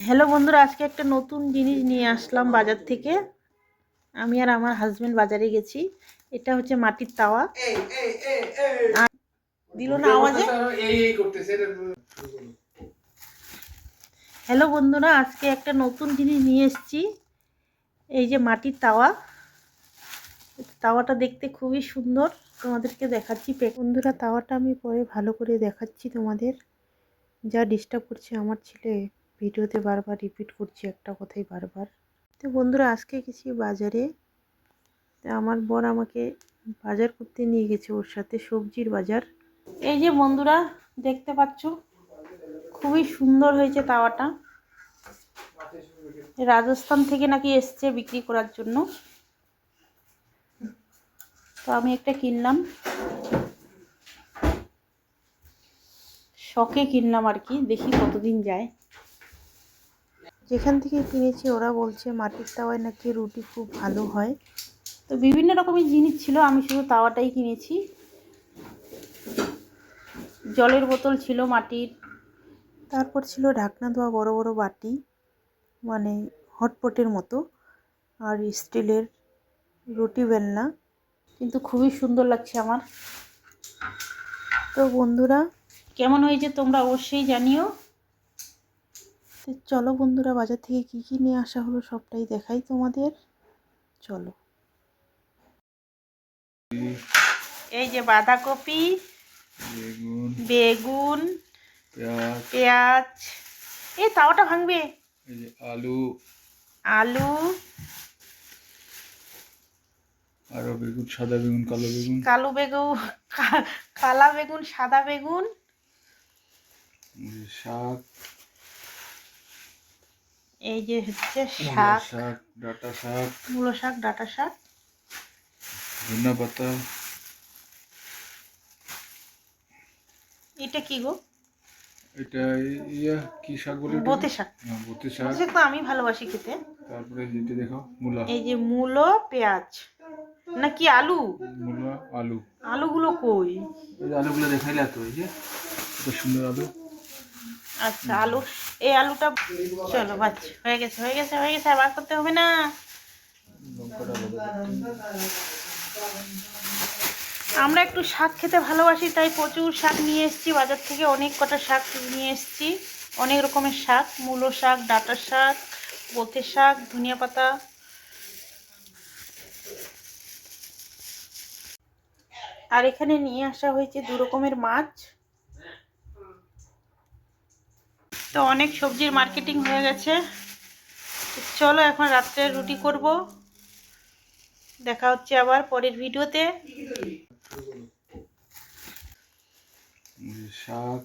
Hello বন্ধুরা, আজকে একটা নতুন জিনিস নিয়ে আসলাম বাজার থেকে। আমি আর আমার হাজবেন্ড বাজারে গেছি। এটা হচ্ছে মাটির তাওয়া। দিল না আওয়াজে। হ্যালো বন্ধুরা, আজকে একটা নতুন জিনিস নিয়ে এসেছি। এই যে মাটির তাওয়া। তাওয়াটা দেখতে খুবই সুন্দর, তোমাদেরকে দেখাচ্ছি। বন্ধুরা, তাওয়াটা আমি পরে ভালো করে দেখাচ্ছি তোমাদের। যা ডিস্টার্ব করছে আমার ছেলে, ভিডিওতে বারবার রিপিট করছে একটা কথাই বারবার। তো বন্ধুরা, আজকে গেছি বাজারে। আমার বর আমাকে বাজার করতে নিয়ে গেছে, ওর সাথে সবজির বাজার। এই যে বন্ধুরা, দেখতে পাচ্ছ খুবই সুন্দর হয়েছে তাওয়াটা। রাজস্থান থেকে নাকি এসছে বিক্রি করার জন্য। তো আমি একটা কিনলাম, শখে কিনলাম আর কি, দেখি কতদিন যায়। যেখান থেকে কিনেছি ওরা বলছে মাটির তাওয়ায় নাকি রুটি খুব ভালো হয়। তো বিভিন্ন রকমের জিনিস ছিল, আমি শুধু তাওয়াটাই কিনেছি। জলের বোতল ছিল মাটির, তারপর ছিল ঢাকনা দেওয়া বড় বড় বাটি, মানে হটপটের মতো, আর স্টিলের রুটি বেলনা। কিন্তু খুবই সুন্দর লাগছে আমার। তো বন্ধুরা, কেমন হয়েছে তোমরা অবশ্যই জানিও। তো চলো বন্ধুরা, বাজার থেকে কী কী নিয়ে আসা হলো সবটাই দেখাই তোমাদের। চলো। এই যে বাঁধাকপি, বেগুন, পেঁয়াজ, এই তাওয়াটা ভাঙবে। এই যে আলু, আরো বেগুন, সাদা বেগুন, কালো বেগুন, কালা বেগুন, সাদা বেগুন, শাক, এই যে হচ্ছে শাক, ডাঁটা শাক, মূলো শাক, ডাঁটা শাক, ধনিয়া পাতা। এটা কি গো? এটা কি শাক বলে? বোতে শাক। বোতে শাক তো আমি ভালোবাসি খেতে। তারপরে যেটা দেখো মূলা, এই যে মূলো, পেঁয়াজ নাকি আলু, মূলা, আলু। আলুগুলো কই? এই আলুগুলো দেখাইলা তো, এই যে কত সুন্দর আলু। আচ্ছা, আলু, এই আলুটা। চলো বাস, হয়ে গেছে হয়ে গেছে হয়ে গেছে, আর বার করতে হবে না। আমরা একটু শাক খেতে ভালোবাসি, তাই প্রচুর শাক নিয়ে এসেছি বাজার থেকে। অনেক কটা শাক নিয়ে এসেছি, অনেক রকমের শাক, মূলো শাক, ডাঁটা শাক, বোতে শাক, ধনিয়া পাতা। আর এখানে নিয়ে আসা হয়েছে 2 রকমের মাছ। তো অনেক সবজির মার্কেটিং হয়ে গেছে। চলো এখন রাত্রে রুটি করব। দেখা হচ্ছে আবার পরের ভিডিওতে। শাক,